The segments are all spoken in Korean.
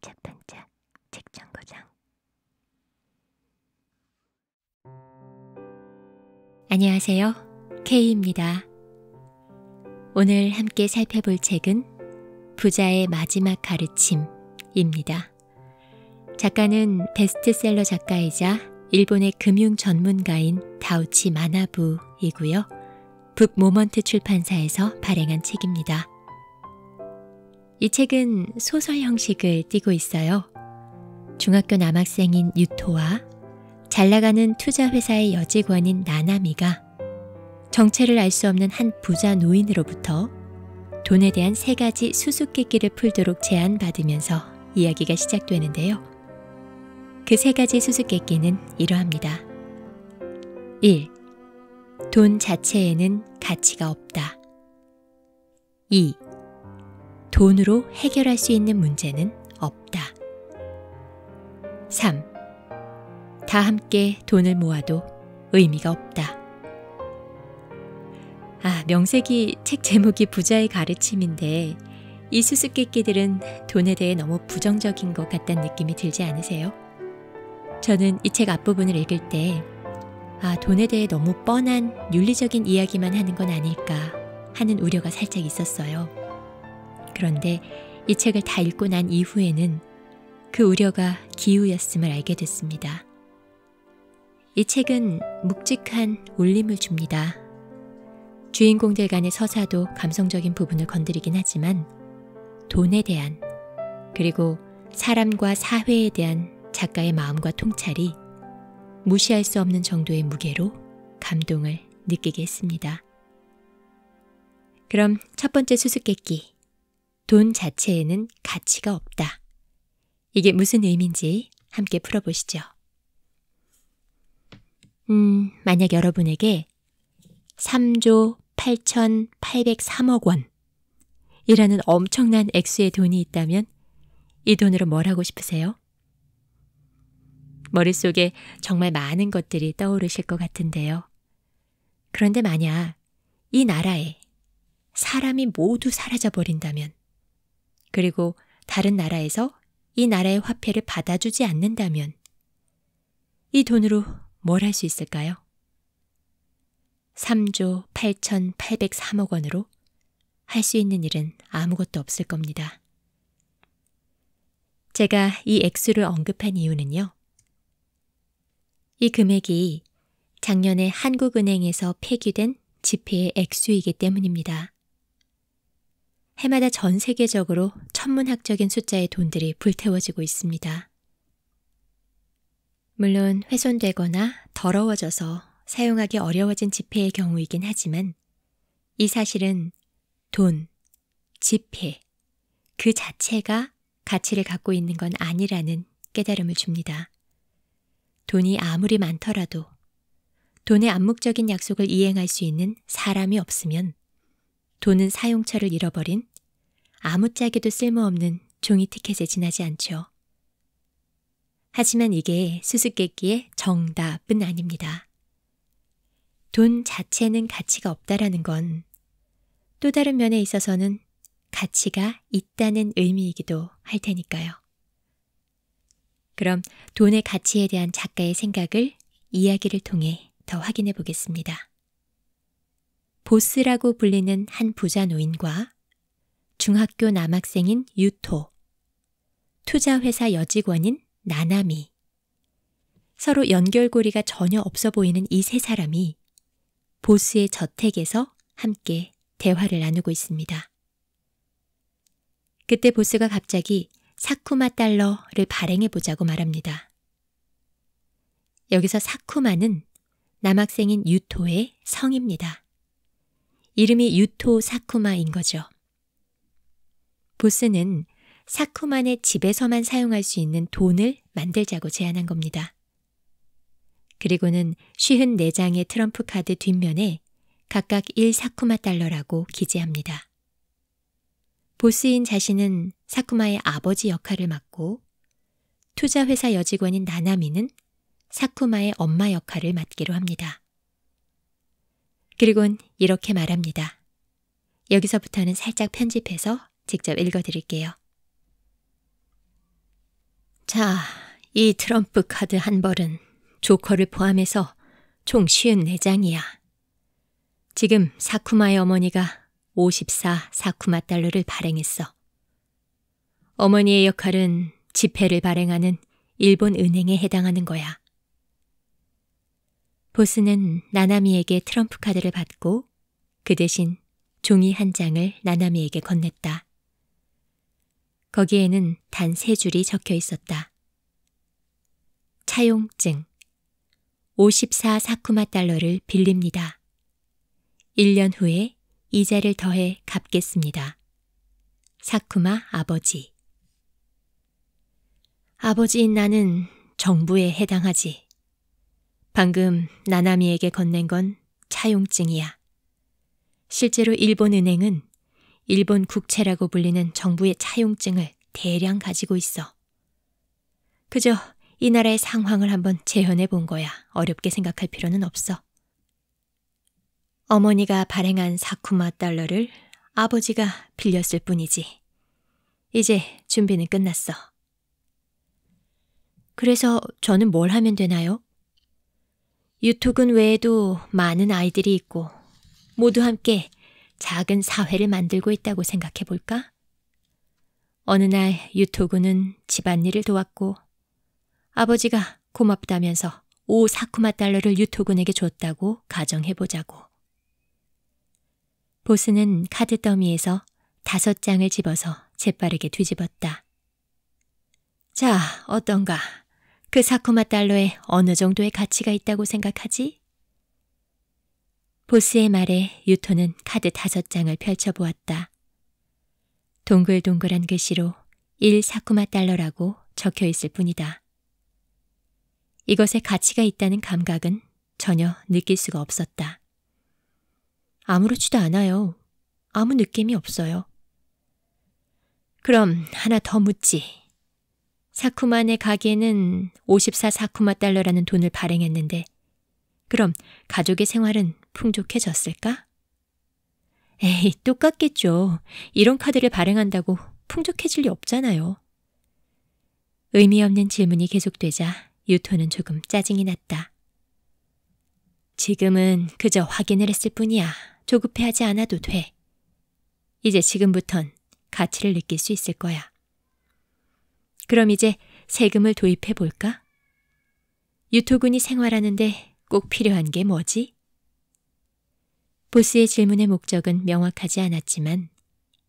반짝반짝 책정거장. 안녕하세요. K입니다. 오늘 함께 살펴볼 책은 부자의 마지막 가르침입니다. 작가는 베스트셀러 작가이자 일본의 금융 전문가인 다우치 마나부이고요. 북모먼트 출판사에서 발행한 책입니다. 이 책은 소설 형식을 띠고 있어요. 중학교 남학생인 유토와 잘나가는 투자회사의 여직원인 나나미가 정체를 알 수 없는 한 부자 노인으로부터 돈에 대한 3가지 수수께끼를 풀도록 제안받으면서 이야기가 시작되는데요. 그 3가지 수수께끼는 이러합니다. 1. 돈 자체에는 가치가 없다. 2. 돈으로 해결할 수 있는 문제는 없다. 3. 다 함께 돈을 모아도 의미가 없다. 명색이 책 제목이 부자의 가르침인데 이 수수께끼들은 돈에 대해 너무 부정적인 것 같다는 느낌이 들지 않으세요? 저는 이 책 앞부분을 읽을 때 돈에 대해 너무 뻔한 윤리적인 이야기만 하는 건 아닐까 하는 우려가 살짝 있었어요. 그런데 이 책을 다 읽고 난 이후에는 그 우려가 기우였음을 알게 됐습니다. 이 책은 묵직한 울림을 줍니다. 주인공들 간의 서사도 감성적인 부분을 건드리긴 하지만 돈에 대한 그리고 사람과 사회에 대한 작가의 마음과 통찰이 무시할 수 없는 정도의 무게로 감동을 느끼게 했습니다. 그럼 첫 번째 수수께끼. 돈 자체에는 가치가 없다. 이게 무슨 의미인지 함께 풀어보시죠. 만약 여러분에게 3조 8,803억 원이라는 엄청난 액수의 돈이 있다면 이 돈으로 뭘 하고 싶으세요? 머릿속에 정말 많은 것들이 떠오르실 것 같은데요. 그런데 만약 이 나라에 사람이 모두 사라져버린다면 그리고 다른 나라에서 이 나라의 화폐를 받아주지 않는다면 이 돈으로 뭘 할 수 있을까요? 3조 8,803억 원으로 할 수 있는 일은 아무것도 없을 겁니다. 제가 이 액수를 언급한 이유는요. 이 금액이 작년에 한국은행에서 폐기된 지폐의 액수이기 때문입니다. 해마다 전 세계적으로 천문학적인 숫자의 돈들이 불태워지고 있습니다. 물론 훼손되거나 더러워져서 사용하기 어려워진 지폐의 경우이긴 하지만 이 사실은 돈, 지폐, 그 자체가 가치를 갖고 있는 건 아니라는 깨달음을 줍니다. 돈이 아무리 많더라도 돈의 암묵적인 약속을 이행할 수 있는 사람이 없으면 돈은 사용처를 잃어버린 아무짝에도 쓸모없는 종이 티켓에 지나지 않죠. 하지만 이게 수수께끼의 정답은 아닙니다. 돈 자체는 가치가 없다라는 건 또 다른 면에 있어서는 가치가 있다는 의미이기도 할 테니까요. 그럼 돈의 가치에 대한 작가의 생각을 이야기를 통해 더 확인해 보겠습니다. 보스라고 불리는 한 부자 노인과 중학교 남학생인 유토, 투자회사 여직원인 나나미, 서로 연결고리가 전혀 없어 보이는 이 3사람이 보스의 저택에서 함께 대화를 나누고 있습니다. 그때 보스가 갑자기 사쿠마 달러를 발행해보자고 말합니다. 여기서 사쿠마는 남학생인 유토의 성입니다. 이름이 유토 사쿠마인 거죠. 보스는 사쿠만의 집에서만 사용할 수 있는 돈을 만들자고 제안한 겁니다. 그리고는 54장의 트럼프 카드 뒷면에 각각 1사쿠마 달러라고 기재합니다. 보스인 자신은 사쿠마의 아버지 역할을 맡고 투자회사 여직원인 나나미는 사쿠마의 엄마 역할을 맡기로 합니다. 그리곤 이렇게 말합니다. 여기서부터는 살짝 편집해서 직접 읽어드릴게요. 자, 이 트럼프 카드 한 벌은 조커를 포함해서 총 54장이야. 지금 사쿠마의 어머니가 54 사쿠마 달러를 발행했어. 어머니의 역할은 지폐를 발행하는 일본 은행에 해당하는 거야. 보스는 나나미에게 트럼프 카드를 받고 그 대신 종이 한 장을 나나미에게 건넸다. 거기에는 단 3줄이 적혀 있었다. 차용증 54 사쿠마 달러를 빌립니다. 1년 후에 이자를 더해 갚겠습니다. 사쿠마 아버지. 아버지인 나는 정부에 해당하지. 방금 나나미에게 건넨 건 차용증이야. 실제로 일본 은행은 일본 국채라고 불리는 정부의 차용증을 대량 가지고 있어. 그저 이 나라의 상황을 한번 재현해 본 거야. 어렵게 생각할 필요는 없어. 어머니가 발행한 사쿠마 달러를 아버지가 빌렸을 뿐이지. 이제 준비는 끝났어. 그래서 저는 뭘 하면 되나요? 유토군 외에도 많은 아이들이 있고 모두 함께 작은 사회를 만들고 있다고 생각해 볼까? 어느 날 유토군은 집안일을 도왔고 아버지가 고맙다면서 5 사쿠마 달러를 유토군에게 줬다고 가정해 보자고. 보스는 카드 더미에서 5장을 집어서 재빠르게 뒤집었다. 자, 어떤가? 그 사쿠마 달러에 어느 정도의 가치가 있다고 생각하지? 보스의 말에 유토는 카드 5장을 펼쳐보았다. 동글동글한 글씨로 1 사쿠마 달러라고 적혀 있을 뿐이다. 이것에 가치가 있다는 감각은 전혀 느낄 수가 없었다. 아무렇지도 않아요. 아무 느낌이 없어요. 그럼 하나 더 묻지. 사쿠마네 가게는 54 사쿠마 달러라는 돈을 발행했는데 그럼 가족의 생활은 풍족해졌을까? 에이, 똑같겠죠. 이런 카드를 발행한다고 풍족해질 리 없잖아요. 의미 없는 질문이 계속되자 유토는 조금 짜증이 났다. 지금은 그저 확인을 했을 뿐이야. 조급해하지 않아도 돼. 이제 지금부턴 가치를 느낄 수 있을 거야. 그럼 이제 세금을 도입해 볼까? 유토군이 생활하는데 꼭 필요한 게 뭐지? 보스의 질문의 목적은 명확하지 않았지만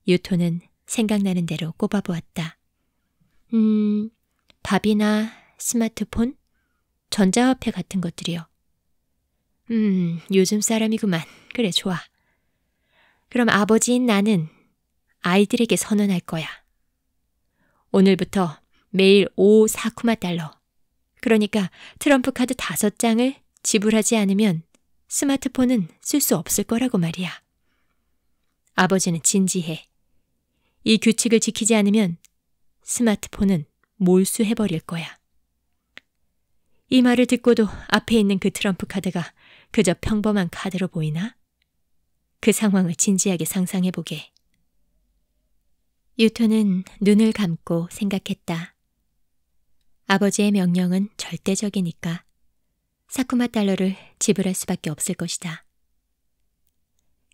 유토는 생각나는 대로 꼽아보았다. 밥이나 스마트폰, 전자화폐 같은 것들이요. 요즘 사람이구만. 그래, 좋아. 그럼 아버지인 나는 아이들에게 선언할 거야. 오늘부터 매일 5 사쿠마 달러. 그러니까 트럼프 카드 5장을 지불하지 않으면 스마트폰은 쓸 수 없을 거라고 말이야. 아버지는 진지해. 이 규칙을 지키지 않으면 스마트폰은 몰수해버릴 거야. 이 말을 듣고도 앞에 있는 그 트럼프 카드가 그저 평범한 카드로 보이나? 그 상황을 진지하게 상상해보게. 유토는 눈을 감고 생각했다. 아버지의 명령은 절대적이니까 사쿠마 달러를 지불할 수밖에 없을 것이다.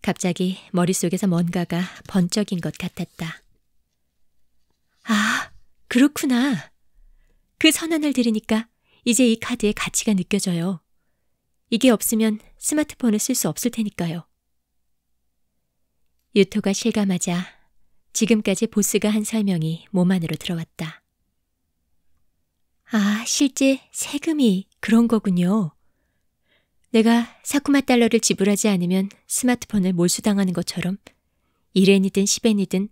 갑자기 머릿속에서 뭔가가 번쩍인 것 같았다. 아, 그렇구나. 그 선언을 들으니까 이제 이 카드의 가치가 느껴져요. 이게 없으면 스마트폰을 쓸 수 없을 테니까요. 유토가 실감하자 지금까지 보스가 한 설명이 몸 안으로 들어왔다. 아, 실제 세금이 그런 거군요. 내가 사쿠마 달러를 지불하지 않으면 스마트폰을 몰수당하는 것처럼 1엔이든 10엔이든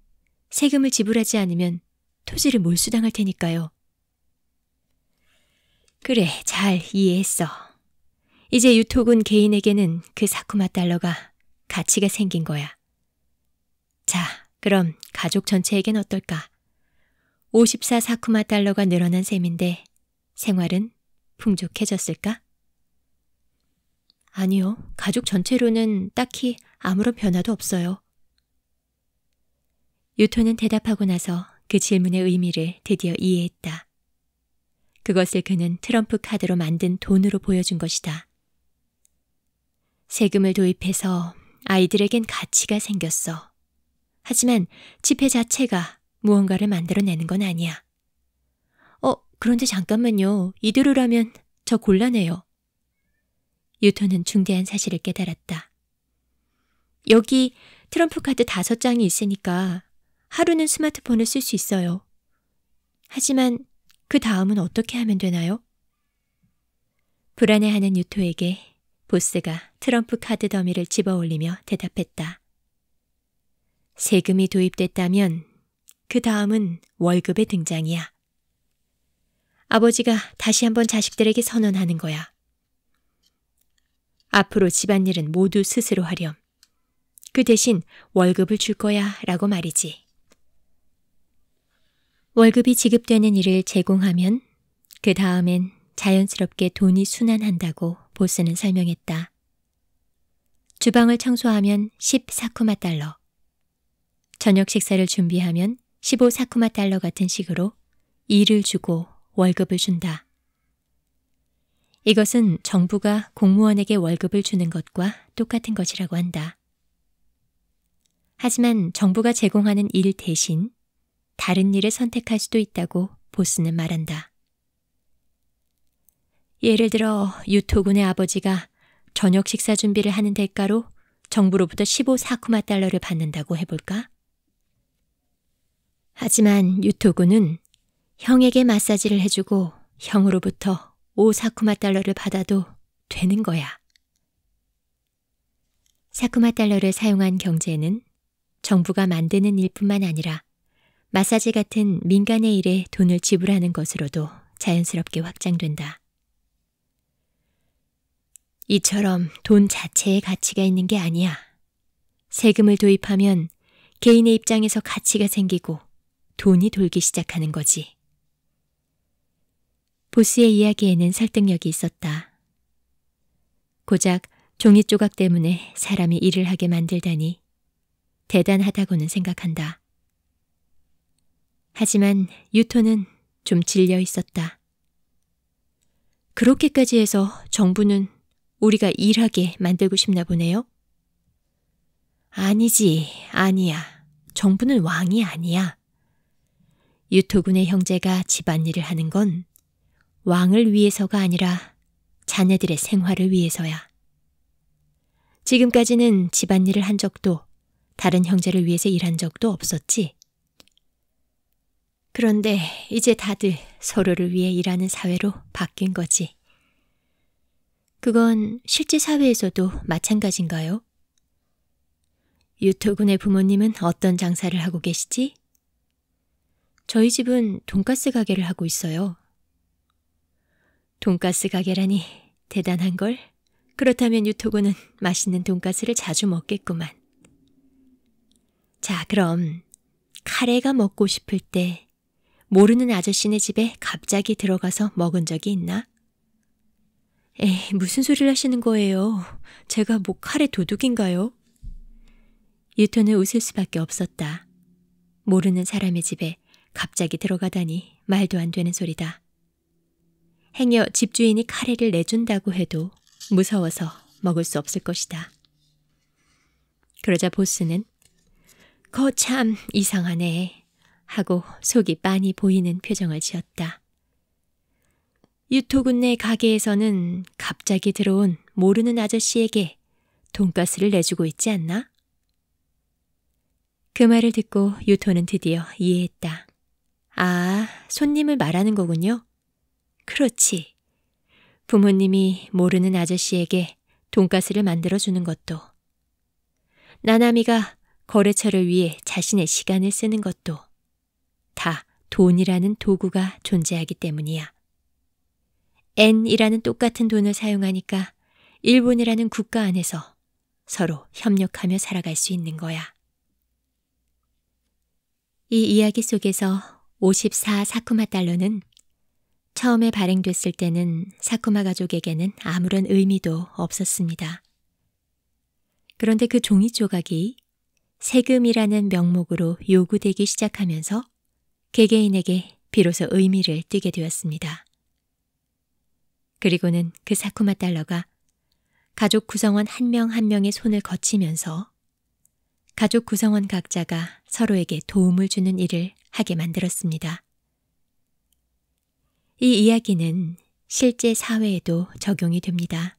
세금을 지불하지 않으면 토지를 몰수당할 테니까요. 그래, 잘 이해했어. 이제 유토군 개인에게는 그 사쿠마 달러가 가치가 생긴 거야. 자, 그럼 가족 전체에겐 어떨까? 54 사쿠마 달러가 늘어난 셈인데 생활은 풍족해졌을까? 아니요, 가족 전체로는 딱히 아무런 변화도 없어요. 유토는 대답하고 나서 그 질문의 의미를 드디어 이해했다. 그것을 그는 트럼프 카드로 만든 돈으로 보여준 것이다. 세금을 도입해서 아이들에겐 가치가 생겼어. 하지만 지폐 자체가 무언가를 만들어내는 건 아니야. 그런데 잠깐만요. 이대로라면 저 곤란해요. 유토는 중대한 사실을 깨달았다. 여기 트럼프 카드 5장이 있으니까 하루는 스마트폰을 쓸 수 있어요. 하지만 그 다음은 어떻게 하면 되나요? 불안해하는 유토에게 보스가 트럼프 카드 더미를 집어올리며 대답했다. 세금이 도입됐다면 그 다음은 월급의 등장이야. 아버지가 다시 한번 자식들에게 선언하는 거야. 앞으로 집안일은 모두 스스로 하렴. 그 대신 월급을 줄 거야 라고 말이지. 월급이 지급되는 일을 제공하면 그 다음엔 자연스럽게 돈이 순환한다고 보스는 설명했다. 주방을 청소하면 10사쿠마 달러, 저녁 식사를 준비하면 15사쿠마 달러 같은 식으로 일을 주고 월급을 준다. 이것은 정부가 공무원에게 월급을 주는 것과 똑같은 것이라고 한다. 하지만 정부가 제공하는 일 대신 다른 일을 선택할 수도 있다고 보스는 말한다. 예를 들어 유토군의 아버지가 저녁 식사 준비를 하는 대가로 정부로부터 15사쿠마 달러를 받는다고 해볼까? 하지만 유토군은 형에게 마사지를 해주고 형으로부터 5사쿠마 달러를 받아도 되는 거야. 사쿠마 달러를 사용한 경제는 정부가 만드는 일뿐만 아니라 마사지 같은 민간의 일에 돈을 지불하는 것으로도 자연스럽게 확장된다. 이처럼 돈 자체에 가치가 있는 게 아니야. 세금을 도입하면 개인의 입장에서 가치가 생기고 돈이 돌기 시작하는 거지. 보스의 이야기에는 설득력이 있었다. 고작 종이 조각 때문에 사람이 일을 하게 만들다니 대단하다고는 생각한다. 하지만 유토는 좀 질려 있었다. 그렇게까지 해서 정부는 우리가 일하게 만들고 싶나 보네요? 아니지, 아니야. 정부는 왕이 아니야. 유토군의 형제가 집안일을 하는 건 왕을 위해서가 아니라 자네들의 생활을 위해서야. 지금까지는 집안일을 한 적도 다른 형제를 위해서 일한 적도 없었지. 그런데 이제 다들 서로를 위해 일하는 사회로 바뀐 거지. 그건 실제 사회에서도 마찬가지인가요? 유토군의 부모님은 어떤 장사를 하고 계시지? 저희 집은 돈가스 가게를 하고 있어요. 돈가스 가게라니 대단한걸? 그렇다면 유토군은 맛있는 돈가스를 자주 먹겠구만. 자, 그럼 카레가 먹고 싶을 때 모르는 아저씨네 집에 갑자기 들어가서 먹은 적이 있나? 에이, 무슨 소리를 하시는 거예요? 제가 뭐 카레 도둑인가요? 유토는 웃을 수밖에 없었다. 모르는 사람의 집에 갑자기 들어가다니 말도 안 되는 소리다. 행여 집주인이 카레를 내준다고 해도 무서워서 먹을 수 없을 것이다. 그러자 보스는 거참 이상하네 하고 속이 빤히 보이는 표정을 지었다. 유토군네 가게에서는 갑자기 들어온 모르는 아저씨에게 돈가스를 내주고 있지 않나? 그 말을 듣고 유토는 드디어 이해했다. 아, 손님을 말하는 거군요. 그렇지. 부모님이 모르는 아저씨에게 돈가스를 만들어주는 것도, 나나미가 거래처를 위해 자신의 시간을 쓰는 것도 다 돈이라는 도구가 존재하기 때문이야. 엔이라는 똑같은 돈을 사용하니까 일본이라는 국가 안에서 서로 협력하며 살아갈 수 있는 거야. 이 이야기 속에서 54사쿠마 달러는 처음에 발행됐을 때는 사쿠마 가족에게는 아무런 의미도 없었습니다. 그런데 그 종이 조각이 세금이라는 명목으로 요구되기 시작하면서 개개인에게 비로소 의미를 띠게 되었습니다. 그리고는 그 사쿠마 달러가 가족 구성원 한 명 한 명의 손을 거치면서 가족 구성원 각자가 서로에게 도움을 주는 일을 하게 만들었습니다. 이 이야기는 실제 사회에도 적용이 됩니다.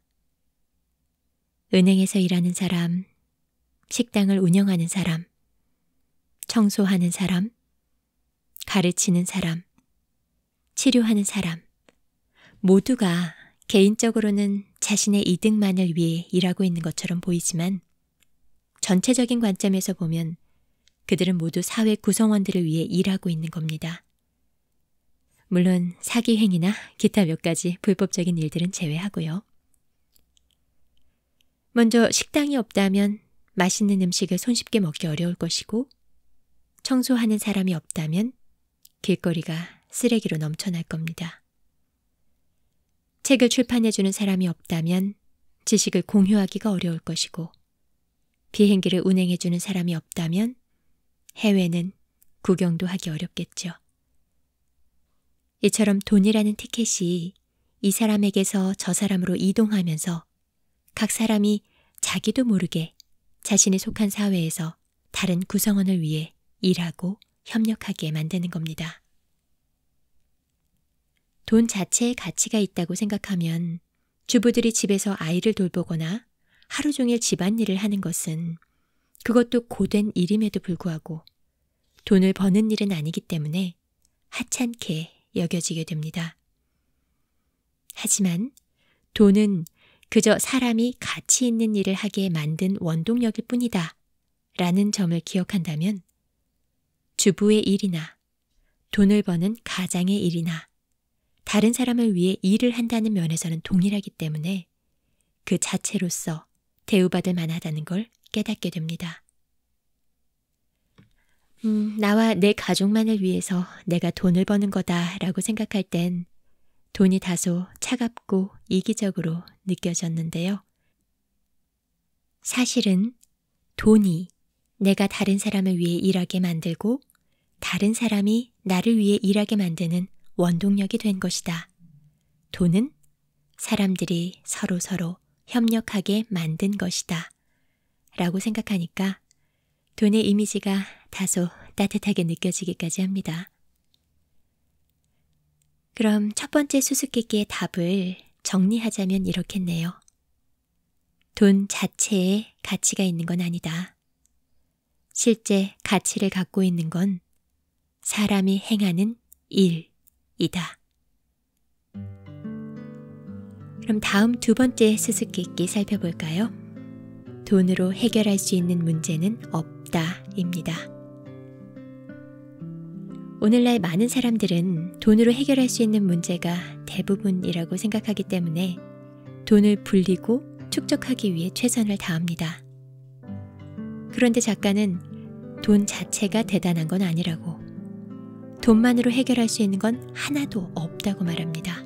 은행에서 일하는 사람, 식당을 운영하는 사람, 청소하는 사람, 가르치는 사람, 치료하는 사람, 모두가 개인적으로는 자신의 이득만을 위해 일하고 있는 것처럼 보이지만 전체적인 관점에서 보면 그들은 모두 사회 구성원들을 위해 일하고 있는 겁니다. 물론 사기 행위나 기타 몇 가지 불법적인 일들은 제외하고요. 먼저 식당이 없다면 맛있는 음식을 손쉽게 먹기 어려울 것이고, 청소하는 사람이 없다면 길거리가 쓰레기로 넘쳐날 겁니다. 책을 출판해주는 사람이 없다면 지식을 공유하기가 어려울 것이고, 비행기를 운행해주는 사람이 없다면 해외는 구경도 하기 어렵겠죠. 이처럼 돈이라는 티켓이 이 사람에게서 저 사람으로 이동하면서 각 사람이 자기도 모르게 자신이 속한 사회에서 다른 구성원을 위해 일하고 협력하게 만드는 겁니다. 돈 자체에 가치가 있다고 생각하면 주부들이 집에서 아이를 돌보거나 하루 종일 집안일을 하는 것은 그것도 고된 일임에도 불구하고 돈을 버는 일은 아니기 때문에 하찮게 여겨지게 됩니다. 하지만 돈은 그저 사람이 가치 있는 일을 하게 만든 원동력일 뿐이다 라는 점을 기억한다면 주부의 일이나 돈을 버는 가장의 일이나 다른 사람을 위해 일을 한다는 면에서는 동일하기 때문에 그 자체로서 대우받을 만하다는 걸 깨닫게 됩니다. 나와 내 가족만을 위해서 내가 돈을 버는 거다라고 생각할 땐 돈이 다소 차갑고 이기적으로 느껴졌는데요. 사실은 돈이 내가 다른 사람을 위해 일하게 만들고 다른 사람이 나를 위해 일하게 만드는 원동력이 된 것이다. 돈은 사람들이 서로 협력하게 만든 것이다. 라고 생각하니까 돈의 이미지가 다소 따뜻하게 느껴지기까지 합니다. 그럼 첫 번째 수수께끼의 답을 정리하자면 이렇겠네요. 돈 자체에 가치가 있는 건 아니다. 실제 가치를 갖고 있는 건 사람이 행하는 일이다. 그럼 다음 두 번째 수수께끼 살펴볼까요? 돈으로 해결할 수 있는 문제는 없다입니다. 오늘날 많은 사람들은 돈으로 해결할 수 있는 문제가 대부분이라고 생각하기 때문에 돈을 불리고 축적하기 위해 최선을 다합니다. 그런데 작가는 돈 자체가 대단한 건 아니라고, 돈만으로 해결할 수 있는 건 하나도 없다고 말합니다.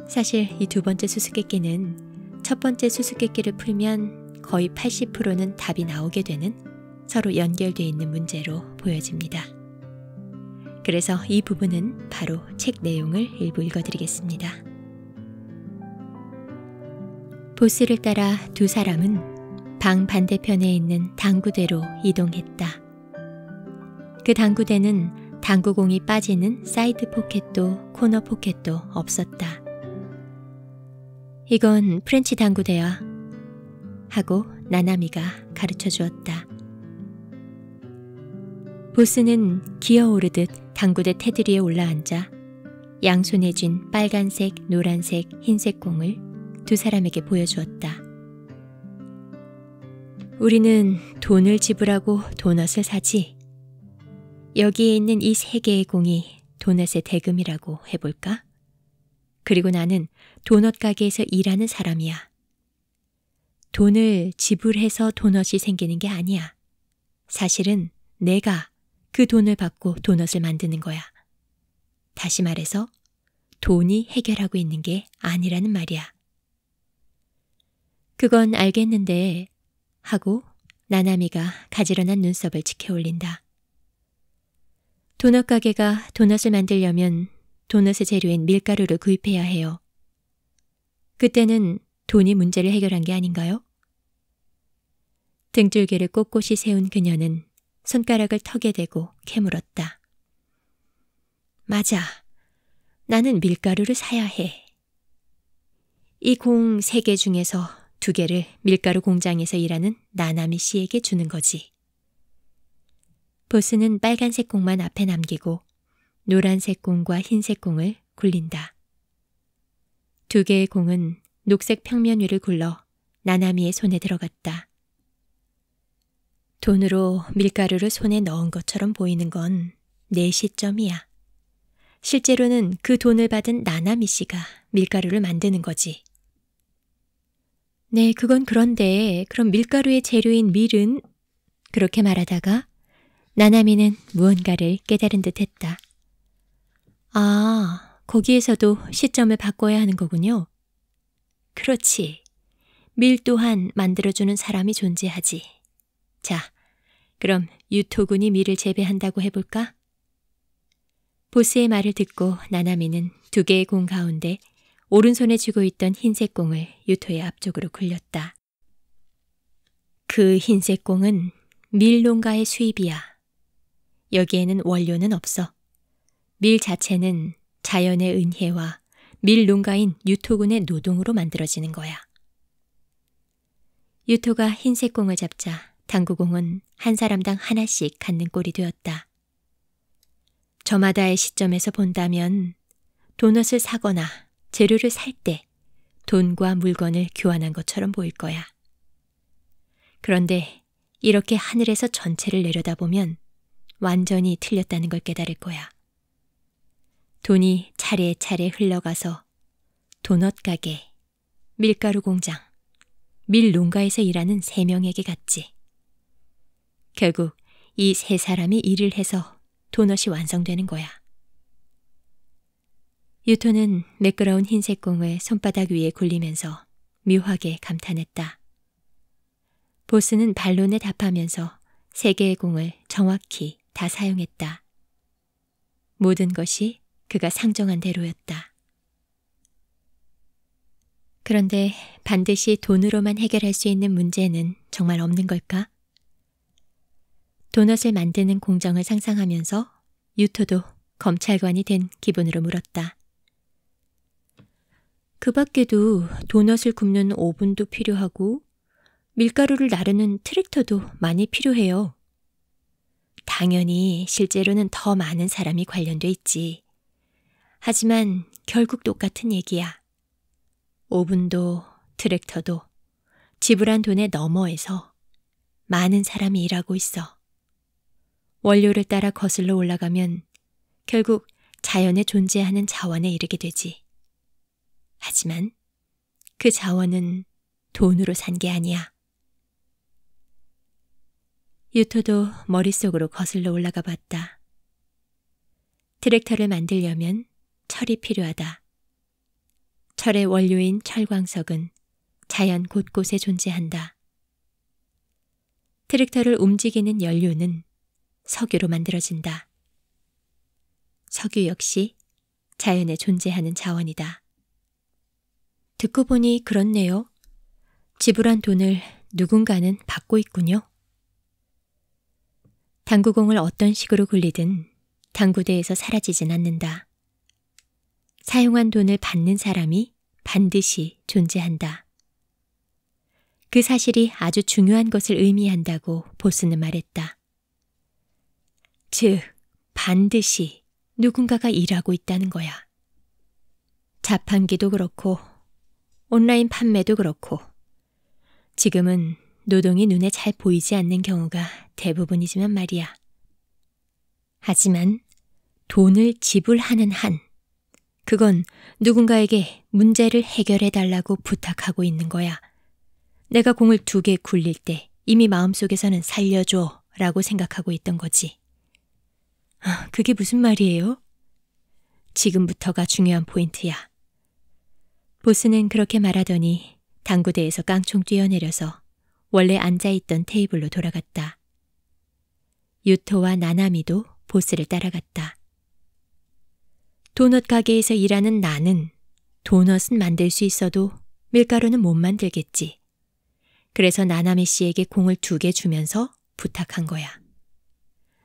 사실 이 두 번째 수수께끼는 첫 번째 수수께끼를 풀면 거의 80%는 답이 나오게 되는 서로 연결되어 있는 문제로 보여집니다. 그래서 이 부분은 바로 책 내용을 일부 읽어드리겠습니다. 보스를 따라 두 사람은 방 반대편에 있는 당구대로 이동했다. 그 당구대는 당구공이 빠지는 사이드 포켓도 코너 포켓도 없었다. 이건 프렌치 당구대야 하고 나나미가 가르쳐 주었다. 보스는 기어오르듯 당구대 테두리에 올라앉아 양손에 쥔 빨간색, 노란색, 흰색 공을 두 사람에게 보여주었다. 우리는 돈을 지불하고 도넛을 사지. 여기에 있는 이 세 개의 공이 도넛의 대금이라고 해볼까? 그리고 나는 도넛 가게에서 일하는 사람이야. 돈을 지불해서 도넛이 생기는 게 아니야. 사실은 내가 그 돈을 받고 도넛을 만드는 거야. 다시 말해서 돈이 해결하고 있는 게 아니라는 말이야. 그건 알겠는데 하고 나나미가 가지런한 눈썹을 치켜올린다. 도넛 가게가 도넛을 만들려면 도넛의 재료인 밀가루를 구입해야 해요. 그때는 돈이 문제를 해결한 게 아닌가요? 등줄기를 꼿꼿이 세운 그녀는 손가락을 턱에 대고 캐물었다. 맞아. 나는 밀가루를 사야 해. 이 공 3개 중에서 2개를 밀가루 공장에서 일하는 나나미 씨에게 주는 거지. 보스는 빨간색 공만 앞에 남기고 노란색 공과 흰색 공을 굴린다. 2개의 공은 녹색 평면 위를 굴러 나나미의 손에 들어갔다. 돈으로 밀가루를 손에 넣은 것처럼 보이는 건 내 시점이야. 실제로는 그 돈을 받은 나나미 씨가 밀가루를 만드는 거지. 네, 그건 그런데 그럼 밀가루의 재료인 밀은? 그렇게 말하다가 나나미는 무언가를 깨달은 듯 했다. 아, 거기에서도 시점을 바꿔야 하는 거군요. 그렇지. 밀 또한 만들어주는 사람이 존재하지. 자, 그럼 유토군이 밀을 재배한다고 해볼까? 보스의 말을 듣고 나나미는 2개의 공 가운데 오른손에 쥐고 있던 흰색 공을 유토의 앞쪽으로 굴렸다. 그 흰색 공은 밀 농가의 수입이야. 여기에는 원료는 없어. 밀 자체는 자연의 은혜와 밀 농가인 유토군의 노동으로 만들어지는 거야. 유토가 흰색 공을 잡자 당구공은 한 사람당 하나씩 갖는 꼴이 되었다. 저마다의 시점에서 본다면 도넛을 사거나 재료를 살 때 돈과 물건을 교환한 것처럼 보일 거야. 그런데 이렇게 하늘에서 전체를 내려다보면 완전히 틀렸다는 걸 깨달을 거야. 돈이 차례차례 흘러가서 도넛 가게, 밀가루 공장, 밀 농가에서 일하는 3명에게 갔지. 결국 이 3사람이 일을 해서 도넛이 완성되는 거야. 유토는 매끄러운 흰색 공을 손바닥 위에 굴리면서 묘하게 감탄했다. 보스는 반론에 답하면서 3개의 공을 정확히 다 사용했다. 모든 것이 그가 상정한 대로였다. 그런데 반드시 돈으로만 해결할 수 있는 문제는 정말 없는 걸까? 도넛을 만드는 공정을 상상하면서 유토도 검찰관이 된 기분으로 물었다. 그 밖에도 도넛을 굽는 오븐도 필요하고 밀가루를 나르는 트랙터도 많이 필요해요. 당연히 실제로는 더 많은 사람이 관련돼 있지. 하지만 결국 똑같은 얘기야. 오븐도 트랙터도 지불한 돈의 너머에서 많은 사람이 일하고 있어. 원료를 따라 거슬러 올라가면 결국 자연에 존재하는 자원에 이르게 되지. 하지만 그 자원은 돈으로 산 게 아니야. 유토도 머릿속으로 거슬러 올라가 봤다. 트랙터를 만들려면 철이 필요하다. 철의 원료인 철광석은 자연 곳곳에 존재한다. 트랙터를 움직이는 연료는 석유로 만들어진다. 석유 역시 자연에 존재하는 자원이다. 듣고 보니 그렇네요. 지불한 돈을 누군가는 받고 있군요. 당구공을 어떤 식으로 굴리든 당구대에서 사라지진 않는다. 사용한 돈을 받는 사람이 반드시 존재한다. 그 사실이 아주 중요한 것을 의미한다고 보스는 말했다. 즉, 반드시 누군가가 일하고 있다는 거야. 자판기도 그렇고 온라인 판매도 그렇고 지금은 노동이 눈에 잘 보이지 않는 경우가 대부분이지만 말이야. 하지만 돈을 지불하는 한, 그건 누군가에게 문제를 해결해달라고 부탁하고 있는 거야. 내가 공을 2개 굴릴 때 이미 마음속에서는 살려줘 라고 생각하고 있던 거지. 그게 무슨 말이에요? 지금부터가 중요한 포인트야. 보스는 그렇게 말하더니 당구대에서 깡총 뛰어내려서 원래 앉아있던 테이블로 돌아갔다. 유토와 나나미도 보스를 따라갔다. 도넛 가게에서 일하는 나는 도넛은 만들 수 있어도 밀가루는 못 만들겠지. 그래서 나나미 씨에게 공을 2개 주면서 부탁한 거야.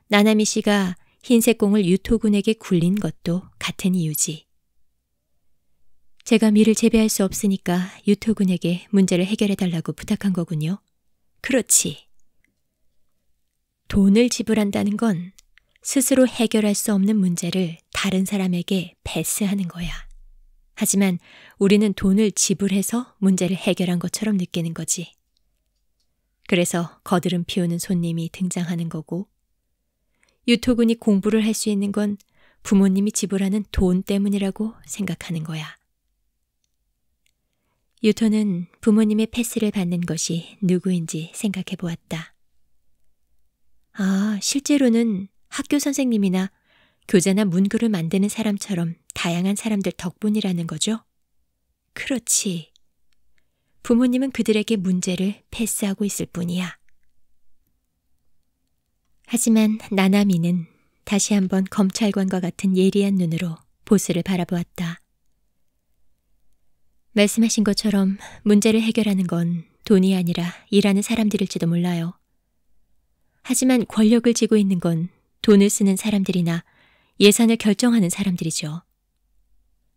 나나미 씨가 흰색 공을 유토군에게 굴린 것도 같은 이유지. 제가 밀을 재배할 수 없으니까 유토군에게 문제를 해결해달라고 부탁한 거군요. 그렇지. 돈을 지불한다는 건 스스로 해결할 수 없는 문제를 다른 사람에게 패스하는 거야. 하지만 우리는 돈을 지불해서 문제를 해결한 것처럼 느끼는 거지. 그래서 거드름 피우는 손님이 등장하는 거고, 유토군이 공부를 할 수 있는 건 부모님이 지불하는 돈 때문이라고 생각하는 거야. 유토는 부모님의 패스를 받는 것이 누구인지 생각해 보았다. 아, 실제로는 학교 선생님이나 교재나 문구를 만드는 사람처럼 다양한 사람들 덕분이라는 거죠? 그렇지. 부모님은 그들에게 문제를 패스하고 있을 뿐이야. 하지만 나나미는 다시 한번 검찰관과 같은 예리한 눈으로 보스를 바라보았다. 말씀하신 것처럼 문제를 해결하는 건 돈이 아니라 일하는 사람들일지도 몰라요. 하지만 권력을 쥐고 있는 건 돈을 쓰는 사람들이나 예산을 결정하는 사람들이죠.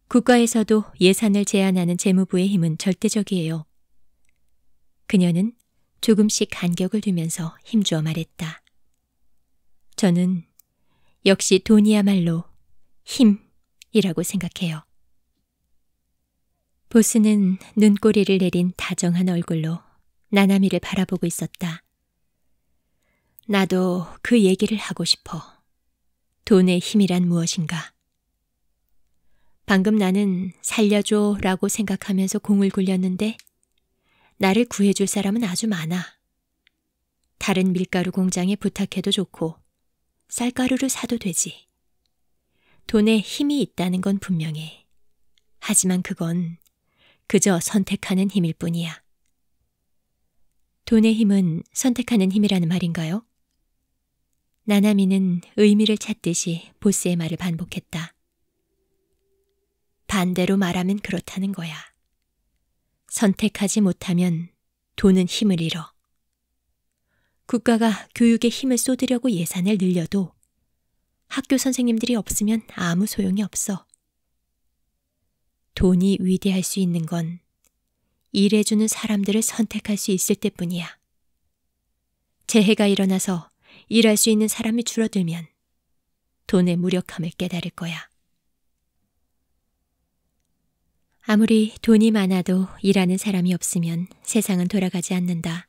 국가에서도 예산을 제한하는 재무부의 힘은 절대적이에요. 그녀는 조금씩 간격을 두면서 힘주어 말했다. 저는 역시 돈이야말로 힘이라고 생각해요. 보스는 눈꼬리를 내린 다정한 얼굴로 나나미를 바라보고 있었다. 나도 그 얘기를 하고 싶어. 돈의 힘이란 무엇인가? 방금 나는 살려줘 라고 생각하면서 공을 굴렸는데 나를 구해줄 사람은 아주 많아. 다른 밀가루 공장에 부탁해도 좋고 쌀가루를 사도 되지. 돈에 힘이 있다는 건 분명해. 하지만 그건 그저 선택하는 힘일 뿐이야. 돈의 힘은 선택하는 힘이라는 말인가요? 나나미는 의미를 찾듯이 보스의 말을 반복했다. 반대로 말하면 그렇다는 거야. 선택하지 못하면 돈은 힘을 잃어. 국가가 교육에 힘을 쏟으려고 예산을 늘려도 학교 선생님들이 없으면 아무 소용이 없어. 돈이 위대할 수 있는 건 일해주는 사람들을 선택할 수 있을 때뿐이야. 재해가 일어나서 일할 수 있는 사람이 줄어들면 돈의 무력함을 깨달을 거야. 아무리 돈이 많아도 일하는 사람이 없으면 세상은 돌아가지 않는다.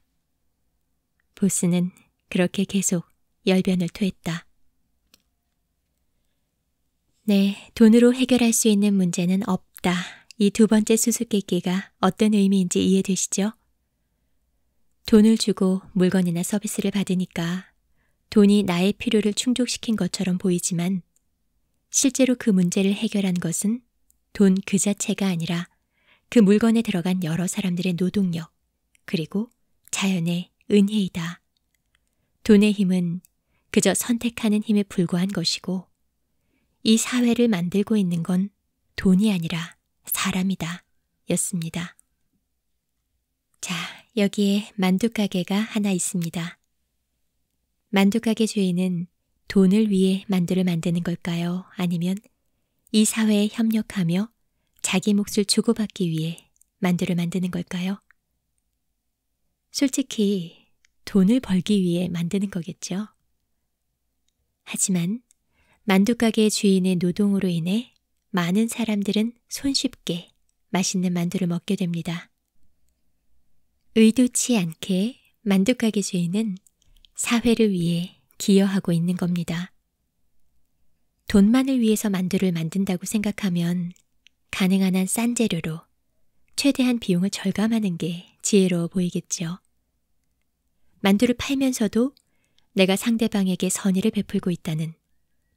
보스는 그렇게 계속 열변을 토했다. 네, 돈으로 해결할 수 있는 문제는 없다. 이 2번째 수수께끼가 어떤 의미인지 이해되시죠? 돈을 주고 물건이나 서비스를 받으니까 돈이 나의 필요를 충족시킨 것처럼 보이지만 실제로 그 문제를 해결한 것은 돈 그 자체가 아니라 그 물건에 들어간 여러 사람들의 노동력, 그리고 자연의 은혜이다. 돈의 힘은 그저 선택하는 힘에 불과한 것이고 이 사회를 만들고 있는 건 돈이 아니라 사람이다 였습니다. 자, 여기에 만두가게가 하나 있습니다. 만두가게 주인은 돈을 위해 만두를 만드는 걸까요? 아니면 이 사회에 협력하며 자기 몫을 주고받기 위해 만두를 만드는 걸까요? 솔직히 돈을 벌기 위해 만드는 거겠죠. 하지만 만두가게 주인의 노동으로 인해 많은 사람들은 손쉽게 맛있는 만두를 먹게 됩니다. 의도치 않게 만두가게 주인은 사회를 위해 기여하고 있는 겁니다. 돈만을 위해서 만두를 만든다고 생각하면 가능한 한 싼 재료로 최대한 비용을 절감하는 게 지혜로워 보이겠죠. 만두를 팔면서도 내가 상대방에게 선의를 베풀고 있다는,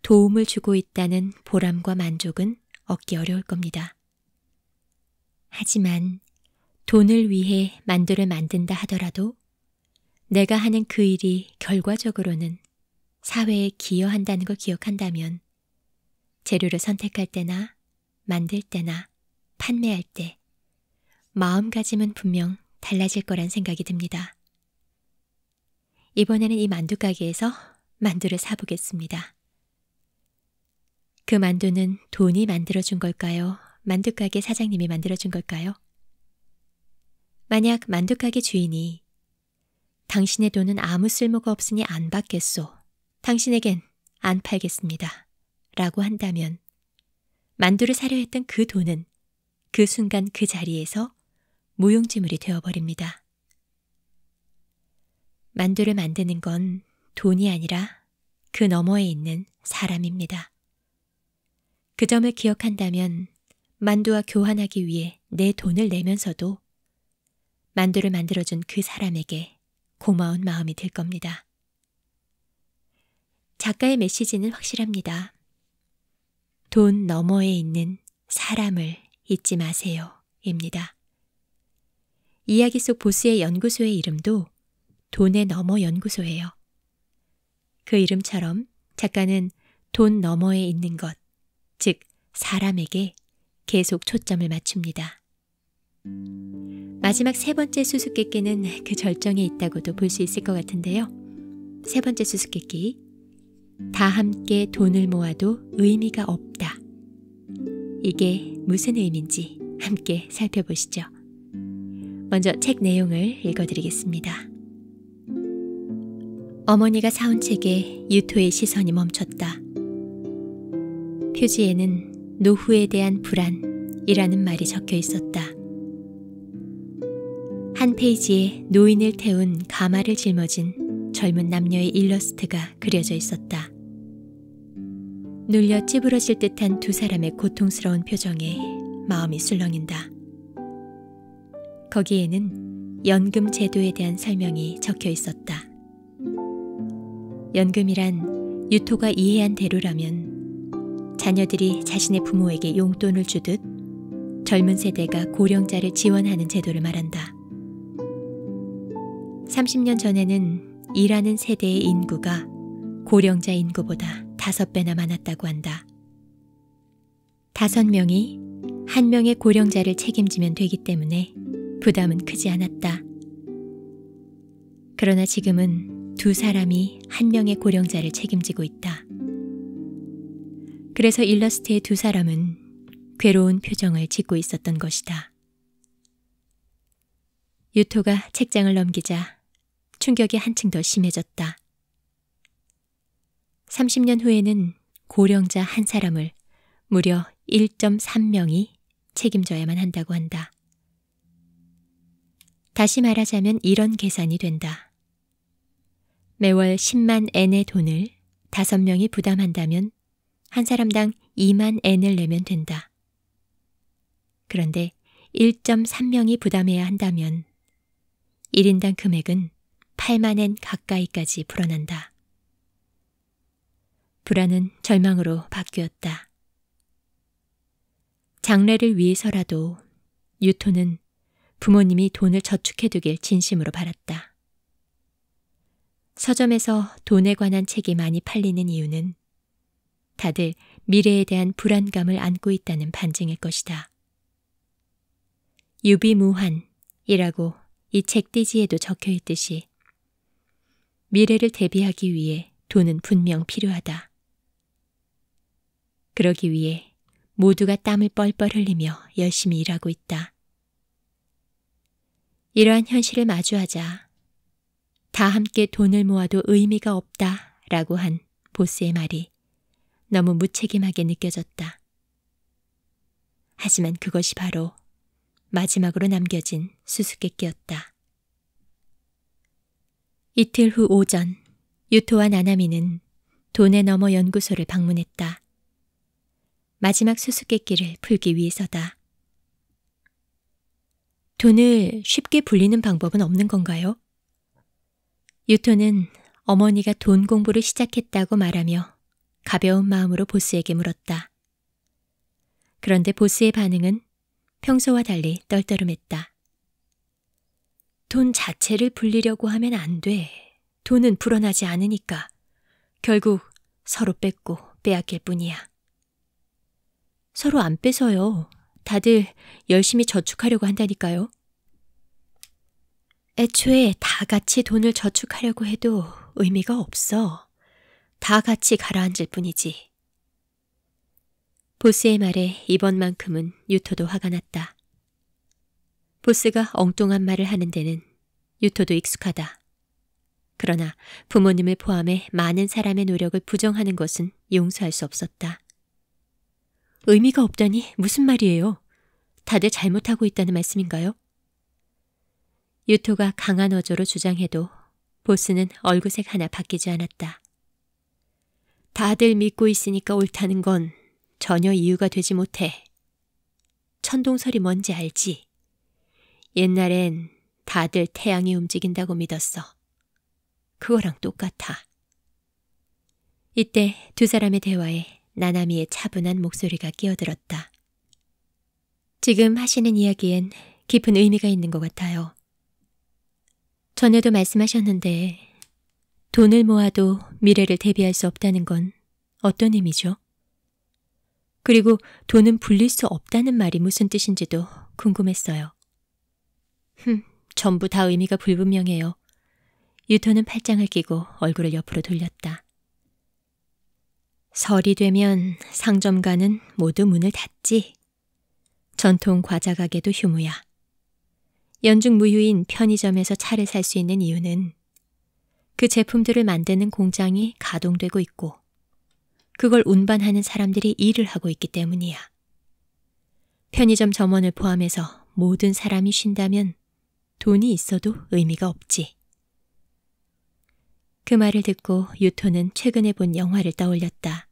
도움을 주고 있다는 보람과 만족은 얻기 어려울 겁니다. 하지만 돈을 위해 만두를 만든다 하더라도 내가 하는 그 일이 결과적으로는 사회에 기여한다는 걸 기억한다면 재료를 선택할 때나 만들 때나 판매할 때 마음가짐은 분명 달라질 거란 생각이 듭니다. 이번에는 이 만두 가게에서 만두를 사보겠습니다. 그 만두는 돈이 만들어준 걸까요? 만두가게 사장님이 만들어준 걸까요? 만약 만두가게 주인이 당신의 돈은 아무 쓸모가 없으니 안 받겠소. 당신에겐 안 팔겠습니다. 라고 한다면 만두를 사려 했던 그 돈은 그 순간 그 자리에서 무용지물이 되어버립니다. 만두를 만드는 건 돈이 아니라 그 너머에 있는 사람입니다. 그 점을 기억한다면 만두와 교환하기 위해 내 돈을 내면서도 만두를 만들어준 그 사람에게 고마운 마음이 들 겁니다. 작가의 메시지는 확실합니다. 돈 너머에 있는 사람을 잊지 마세요. 입니다. 이야기 속 보스의 연구소의 이름도 돈의 너머 연구소예요. 그 이름처럼 작가는 돈 너머에 있는 것, 즉 사람에게 계속 초점을 맞춥니다. 마지막 세 번째 수수께끼는 그 절정에 있다고도 볼 수 있을 것 같은데요. 세 번째 수수께끼, 다 함께 돈을 모아도 의미가 없다. 이게 무슨 의미인지 함께 살펴보시죠. 먼저 책 내용을 읽어드리겠습니다. 어머니가 사온 책에 유토의 시선이 멈췄다. 표지에는 노후에 대한 불안이라는 말이 적혀 있었다. 한 페이지에 노인을 태운 가마를 짊어진 젊은 남녀의 일러스트가 그려져 있었다. 눌려 찌부러질 듯한 두 사람의 고통스러운 표정에 마음이 술렁인다. 거기에는 연금 제도에 대한 설명이 적혀 있었다. 연금이란 유토가 이해한 대로라면 자녀들이 자신의 부모에게 용돈을 주듯 젊은 세대가 고령자를 지원하는 제도를 말한다. 30년 전에는 일하는 세대의 인구가 고령자 인구보다 5배나 많았다고 한다. 5명이 한 명의 고령자를 책임지면 되기 때문에 부담은 크지 않았다. 그러나 지금은 두 사람이 한 명의 고령자를 책임지고 있다. 그래서 일러스트의 두 사람은 괴로운 표정을 짓고 있었던 것이다. 유토가 책장을 넘기자 충격이 한층 더 심해졌다. 30년 후에는 고령자 한 사람을 무려 1.3명이 책임져야만 한다고 한다. 다시 말하자면 이런 계산이 된다. 매월 10만 엔의 돈을 5명이 부담한다면 한 사람당 2만 엔을 내면 된다. 그런데 1.3명이 부담해야 한다면 1인당 금액은 8만 엔 가까이까지 불어난다. 불안은 절망으로 바뀌었다. 장래를 위해서라도 유토는 부모님이 돈을 저축해두길 진심으로 바랐다. 서점에서 돈에 관한 책이 많이 팔리는 이유는 다들 미래에 대한 불안감을 안고 있다는 반증일 것이다. 유비무환이라고 이 책 띠지에도 적혀 있듯이 미래를 대비하기 위해 돈은 분명 필요하다. 그러기 위해 모두가 땀을 뻘뻘 흘리며 열심히 일하고 있다. 이러한 현실을 마주하자 다 함께 돈을 모아도 의미가 없다 라고 한 보스의 말이 너무 무책임하게 느껴졌다. 하지만 그것이 바로 마지막으로 남겨진 수수께끼였다. 이틀 후 오전, 유토와 나나미는 돈의 너머 연구소를 방문했다. 마지막 수수께끼를 풀기 위해서다. 돈을 쉽게 불리는 방법은 없는 건가요? 유토는 어머니가 돈 공부를 시작했다고 말하며 가벼운 마음으로 보스에게 물었다. 그런데 보스의 반응은 평소와 달리 떨떠름했다. 돈 자체를 불리려고 하면 안 돼. 돈은 불어나지 않으니까. 결국 서로 뺏고 빼앗길 뿐이야. 서로 안 뺏어요. 다들 열심히 저축하려고 한다니까요. 애초에 다 같이 돈을 저축하려고 해도 의미가 없어. 다 같이 가라앉을 뿐이지. 보스의 말에 이번만큼은 유토도 화가 났다. 보스가 엉뚱한 말을 하는 데는 유토도 익숙하다. 그러나 부모님을 포함해 많은 사람의 노력을 부정하는 것은 용서할 수 없었다. 의미가 없다니 무슨 말이에요? 다들 잘못하고 있다는 말씀인가요? 유토가 강한 어조로 주장해도 보스는 얼굴색 하나 바뀌지 않았다. 다들 믿고 있으니까 옳다는 건 전혀 이유가 되지 못해. 천동설이 뭔지 알지? 옛날엔 다들 태양이 움직인다고 믿었어. 그거랑 똑같아. 이때 두 사람의 대화에 나나미의 차분한 목소리가 끼어들었다. 지금 하시는 이야기엔 깊은 의미가 있는 것 같아요. 전에도 말씀하셨는데 돈을 모아도 미래를 대비할 수 없다는 건 어떤 의미죠? 그리고 돈은 불릴 수 없다는 말이 무슨 뜻인지도 궁금했어요. 전부 다 의미가 불분명해요. 유토는 팔짱을 끼고 얼굴을 옆으로 돌렸다. 설이 되면 상점가는 모두 문을 닫지. 전통 과자 가게도 휴무야. 연중 무휴인 편의점에서 차를 살 수 있는 이유는 그 제품들을 만드는 공장이 가동되고 있고 그걸 운반하는 사람들이 일을 하고 있기 때문이야. 편의점 점원을 포함해서 모든 사람이 쉰다면 돈이 있어도 의미가 없지. 그 말을 듣고 유토는 최근에 본 영화를 떠올렸다.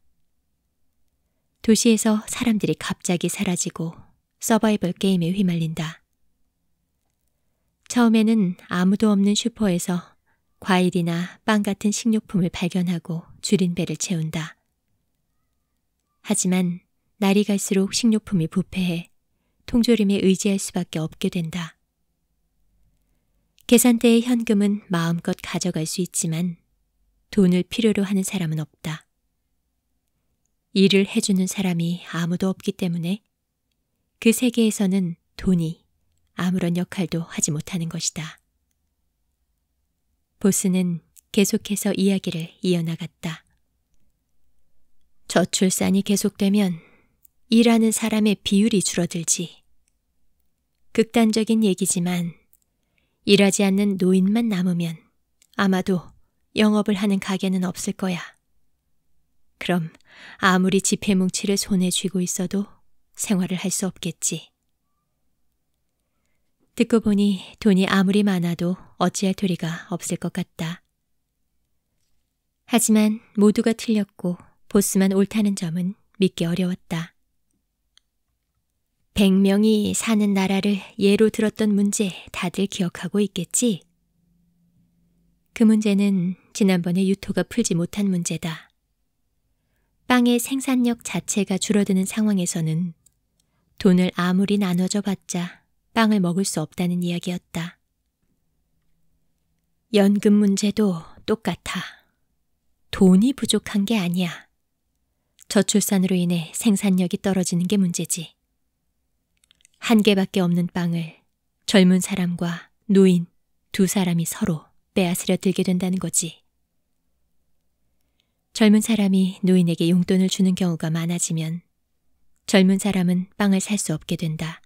도시에서 사람들이 갑자기 사라지고 서바이벌 게임에 휘말린다. 처음에는 아무도 없는 슈퍼에서 과일이나 빵 같은 식료품을 발견하고 줄인 배를 채운다. 하지만 날이 갈수록 식료품이 부패해 통조림에 의지할 수밖에 없게 된다. 계산대의 현금은 마음껏 가져갈 수 있지만 돈을 필요로 하는 사람은 없다. 일을 해주는 사람이 아무도 없기 때문에 그 세계에서는 돈이 아무런 역할도 하지 못하는 것이다. 보스는 계속해서 이야기를 이어나갔다. 저출산이 계속되면 일하는 사람의 비율이 줄어들지. 극단적인 얘기지만 일하지 않는 노인만 남으면 아마도 영업을 하는 가게는 없을 거야. 그럼 아무리 지폐뭉치를 손에 쥐고 있어도 생활을 할 수 없겠지. 듣고 보니 돈이 아무리 많아도 어찌할 도리가 없을 것 같다. 하지만 모두가 틀렸고 보스만 옳다는 점은 믿기 어려웠다. 100명이 사는 나라를 예로 들었던 문제 다들 기억하고 있겠지? 그 문제는 지난번에 유토가 풀지 못한 문제다. 빵의 생산력 자체가 줄어드는 상황에서는 돈을 아무리 나눠줘 봤자 빵을 먹을 수 없다는 이야기였다. 연금 문제도 똑같아. 돈이 부족한 게 아니야. 저출산으로 인해 생산력이 떨어지는 게 문제지. 한 개밖에 없는 빵을 젊은 사람과 노인 두 사람이 서로 빼앗으려 들게 된다는 거지. 젊은 사람이 노인에게 용돈을 주는 경우가 많아지면 젊은 사람은 빵을 살 수 없게 된다.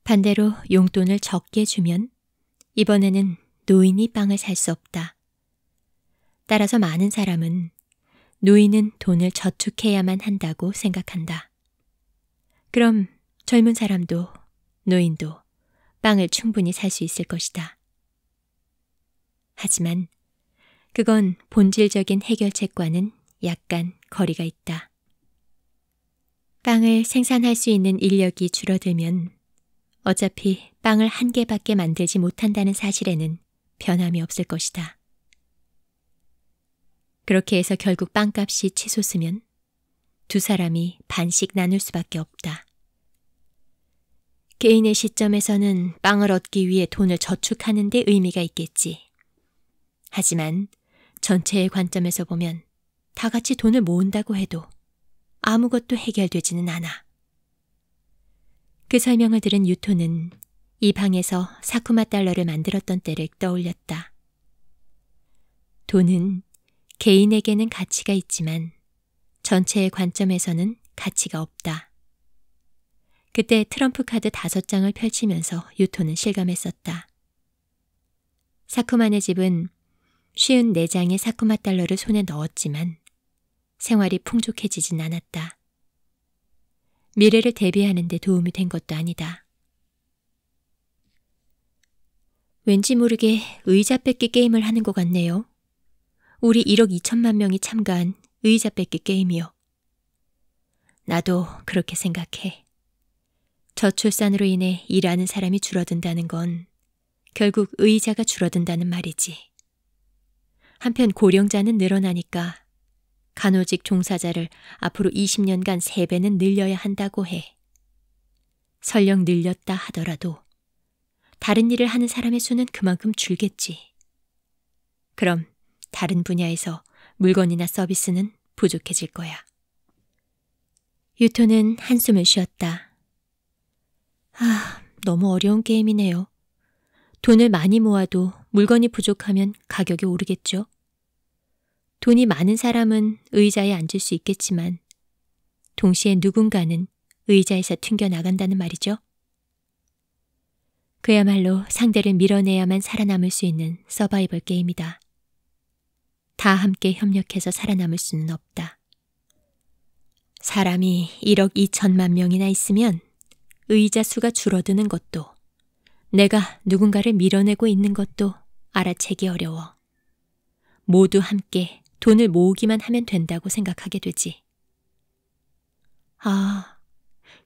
반대로 용돈을 적게 주면 이번에는 노인이 빵을 살 수 없다. 따라서 많은 사람은 노인은 돈을 저축해야만 한다고 생각한다. 그럼 젊은 사람도 노인도 빵을 충분히 살 수 있을 것이다. 하지만 그건 본질적인 해결책과는 약간 거리가 있다. 빵을 생산할 수 있는 인력이 줄어들면 어차피 빵을 한 개밖에 만들지 못한다는 사실에는 변함이 없을 것이다. 그렇게 해서 결국 빵값이 치솟으면 두 사람이 반씩 나눌 수밖에 없다. 개인의 시점에서는 빵을 얻기 위해 돈을 저축하는 데 의미가 있겠지. 하지만 전체의 관점에서 보면 다 같이 돈을 모은다고 해도 아무것도 해결되지는 않아. 그 설명을 들은 유토는 이 방에서 사쿠마 달러를 만들었던 때를 떠올렸다. 돈은 개인에게는 가치가 있지만 전체의 관점에서는 가치가 없다. 그때 트럼프 카드 5장을 펼치면서 유토는 실감했었다. 사쿠마네 집은 54장의 사쿠마 달러를 손에 넣었지만 생활이 풍족해지진 않았다. 미래를 대비하는 데 도움이 된 것도 아니다. 왠지 모르게 의자 뺏기 게임을 하는 것 같네요. 우리 1억 2천만 명이 참가한 의자 뺏기 게임이요. 나도 그렇게 생각해. 저출산으로 인해 일하는 사람이 줄어든다는 건 결국 의자가 줄어든다는 말이지. 한편 고령자는 늘어나니까 간호직 종사자를 앞으로 20년간 3배는 늘려야 한다고 해. 설령 늘렸다 하더라도 다른 일을 하는 사람의 수는 그만큼 줄겠지. 그럼 다른 분야에서 물건이나 서비스는 부족해질 거야. 유토는 한숨을 쉬었다. 너무 어려운 게임이네요. 돈을 많이 모아도 물건이 부족하면 가격이 오르겠죠. 돈이 많은 사람은 의자에 앉을 수 있겠지만 동시에 누군가는 의자에서 튕겨나간다는 말이죠. 그야말로 상대를 밀어내야만 살아남을 수 있는 서바이벌 게임이다. 다 함께 협력해서 살아남을 수는 없다. 사람이 1억 2천만 명이나 있으면 의자 수가 줄어드는 것도 내가 누군가를 밀어내고 있는 것도 알아채기 어려워. 모두 함께 돈을 모으기만 하면 된다고 생각하게 되지.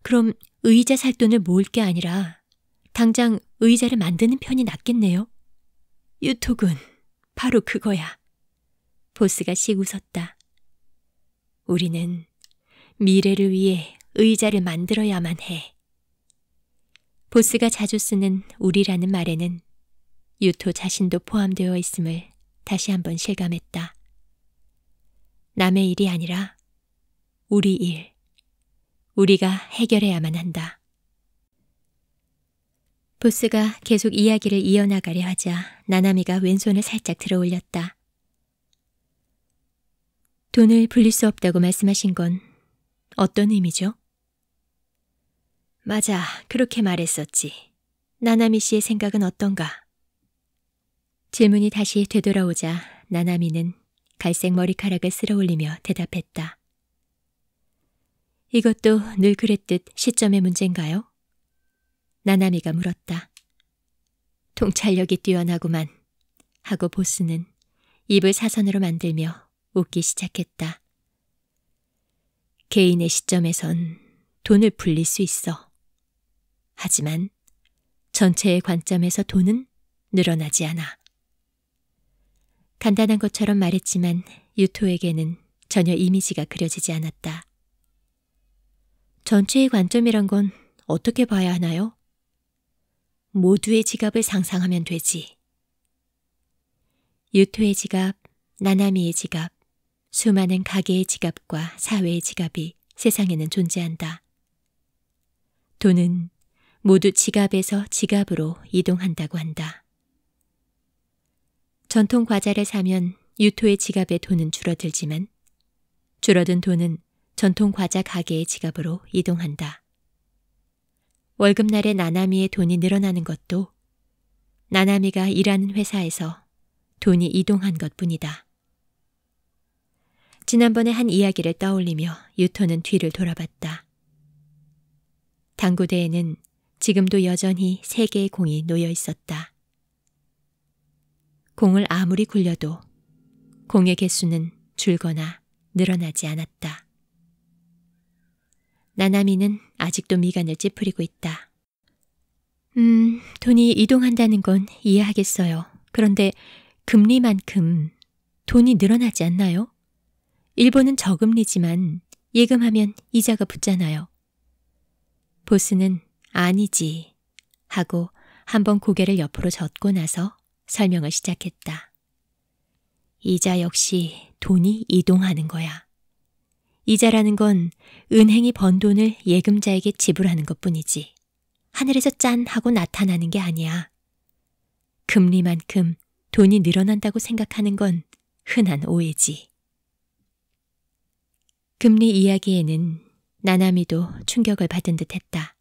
그럼 의자 살 돈을 모을 게 아니라 당장 의자를 만드는 편이 낫겠네요. 유토군, 바로 그거야. 보스가 씩 웃었다. 우리는 미래를 위해 의자를 만들어야만 해. 보스가 자주 쓰는 우리라는 말에는 유토 자신도 포함되어 있음을 다시 한번 실감했다. 남의 일이 아니라 우리 일, 우리가 해결해야만 한다. 보스가 계속 이야기를 이어나가려 하자 나나미가 왼손을 살짝 들어 올렸다. 돈을 불릴 수 없다고 말씀하신 건 어떤 의미죠? 맞아, 그렇게 말했었지. 나나미 씨의 생각은 어떤가? 질문이 다시 되돌아오자 나나미는 갈색 머리카락을 쓸어 올리며 대답했다. 이것도 늘 그랬듯 시점의 문제인가요? 나나미가 물었다. 통찰력이 뛰어나구만 하고 보스는 입을 사선으로 만들며 웃기 시작했다. 개인의 시점에선 돈을 불릴 수 있어. 하지만 전체의 관점에서 돈은 늘어나지 않아. 간단한 것처럼 말했지만 유토에게는 전혀 이미지가 그려지지 않았다. 전체의 관점이란 건 어떻게 봐야 하나요? 모두의 지갑을 상상하면 되지. 유토의 지갑, 나나미의 지갑, 수많은 가게의 지갑과 사회의 지갑이 세상에는 존재한다. 돈은 모두 지갑에서 지갑으로 이동한다고 한다. 전통 과자를 사면 유토의 지갑에 돈은 줄어들지만 줄어든 돈은 전통 과자 가게의 지갑으로 이동한다. 월급날에 나나미의 돈이 늘어나는 것도 나나미가 일하는 회사에서 돈이 이동한 것뿐이다. 지난번에 한 이야기를 떠올리며 유토는 뒤를 돌아봤다. 당구대에는 지금도 여전히 3개의 공이 놓여 있었다. 공을 아무리 굴려도 공의 개수는 줄거나 늘어나지 않았다. 나나미는 아직도 미간을 찌푸리고 있다. 돈이 이동한다는 건 이해하겠어요. 그런데 금리만큼 돈이 늘어나지 않나요? 일본은 저금리지만 예금하면 이자가 붙잖아요. 보스는 아니지 하고 한번 고개를 옆으로 젓고 나서 설명을 시작했다. 이자 역시 돈이 이동하는 거야. 이자라는 건 은행이 번 돈을 예금자에게 지불하는 것뿐이지. 하늘에서 짠 하고 나타나는 게 아니야. 금리만큼 돈이 늘어난다고 생각하는 건 흔한 오해지. 금리 이야기에는 나나미도 충격을 받은 듯 했다.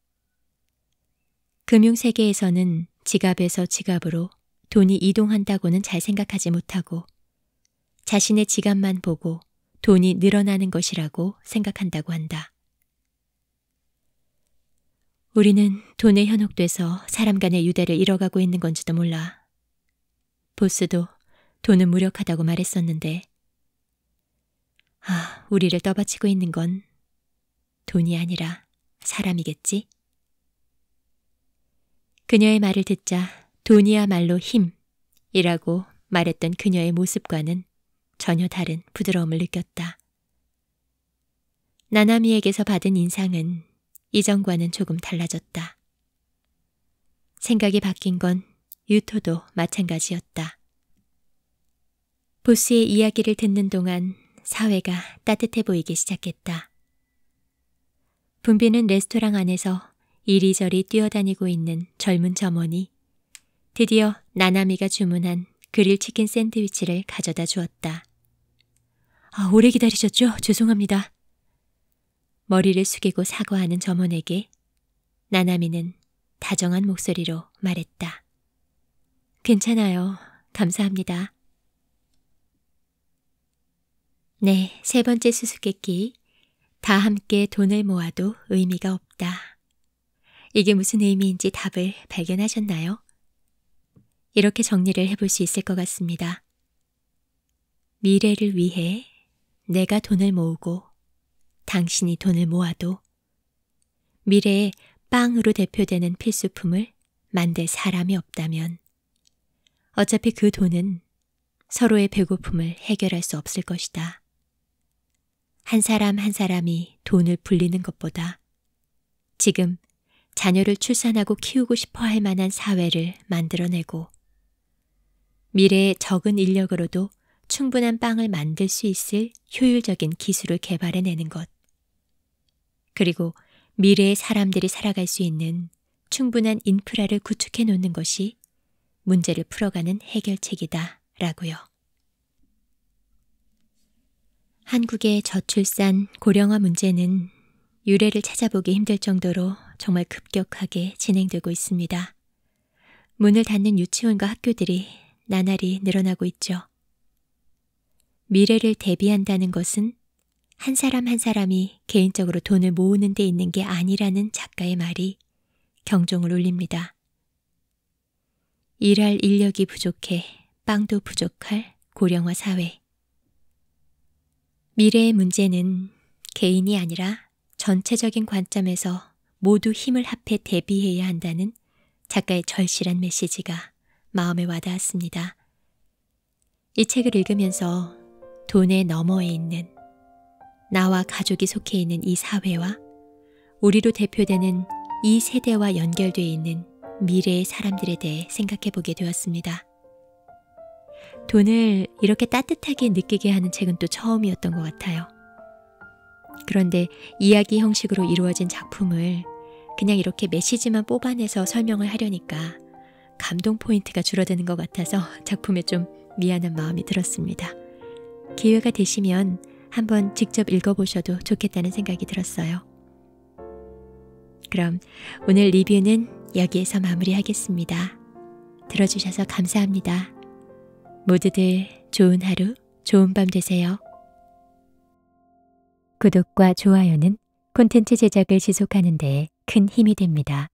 금융세계에서는 지갑에서 지갑으로 돈이 이동한다고는 잘 생각하지 못하고 자신의 지갑만 보고 돈이 늘어나는 것이라고 생각한다고 한다. 우리는 돈에 현혹돼서 사람 간의 유대를 잃어가고 있는 건지도 몰라. 보스도 돈은 무력하다고 말했었는데 우리를 떠받치고 있는 건 돈이 아니라 사람이겠지? 그녀의 말을 듣자 돈이야말로 힘이라고 말했던 그녀의 모습과는 전혀 다른 부드러움을 느꼈다. 나나미에게서 받은 인상은 이전과는 조금 달라졌다. 생각이 바뀐 건 유토도 마찬가지였다. 보스의 이야기를 듣는 동안 사회가 따뜻해 보이기 시작했다. 붐비는 레스토랑 안에서 이리저리 뛰어다니고 있는 젊은 점원이 드디어 나나미가 주문한 그릴 치킨 샌드위치를 가져다 주었다. 오래 기다리셨죠? 죄송합니다. 머리를 숙이고 사과하는 점원에게 나나미는 다정한 목소리로 말했다. 괜찮아요. 감사합니다. 네, 세 번째 수수께끼. 다 함께 돈을 모아도 의미가 없다. 이게 무슨 의미인지 답을 발견하셨나요? 이렇게 정리를 해볼 수 있을 것 같습니다. 미래를 위해 내가 돈을 모으고 당신이 돈을 모아도 미래에 빵으로 대표되는 필수품을 만들 사람이 없다면 어차피 그 돈은 서로의 배고픔을 해결할 수 없을 것이다. 한 사람 한 사람이 돈을 불리는 것보다 지금 자녀를 출산하고 키우고 싶어 할 만한 사회를 만들어내고 미래의 적은 인력으로도 충분한 빵을 만들 수 있을 효율적인 기술을 개발해내는 것. 그리고 미래의 사람들이 살아갈 수 있는 충분한 인프라를 구축해 놓는 것이 문제를 풀어가는 해결책이다 라고요. 한국의 저출산, 고령화 문제는 유래를 찾아보기 힘들 정도로 정말 급격하게 진행되고 있습니다. 문을 닫는 유치원과 학교들이 나날이 늘어나고 있죠. 미래를 대비한다는 것은 한 사람 한 사람이 개인적으로 돈을 모으는 데 있는 게 아니라는 작가의 말이 경종을 울립니다. 일할 인력이 부족해 빵도 부족할 고령화 사회. 미래의 문제는 개인이 아니라 전체적인 관점에서 모두 힘을 합해 대비해야 한다는 작가의 절실한 메시지가 마음에 와닿았습니다. 이 책을 읽으면서 돈의 너머에 있는 나와 가족이 속해 있는 이 사회와 우리로 대표되는 이 세대와 연결되어 있는 미래의 사람들에 대해 생각해 보게 되었습니다. 돈을 이렇게 따뜻하게 느끼게 하는 책은 또 처음이었던 것 같아요. 그런데 이야기 형식으로 이루어진 작품을 그냥 이렇게 메시지만 뽑아내서 설명을 하려니까 감동 포인트가 줄어드는 것 같아서 작품에 좀 미안한 마음이 들었습니다. 기회가 되시면 한번 직접 읽어보셔도 좋겠다는 생각이 들었어요. 그럼 오늘 리뷰는 여기에서 마무리하겠습니다. 들어주셔서 감사합니다. 모두들 좋은 하루, 좋은 밤 되세요. 구독과 좋아요는 콘텐츠 제작을 지속하는 데 큰 힘이 됩니다.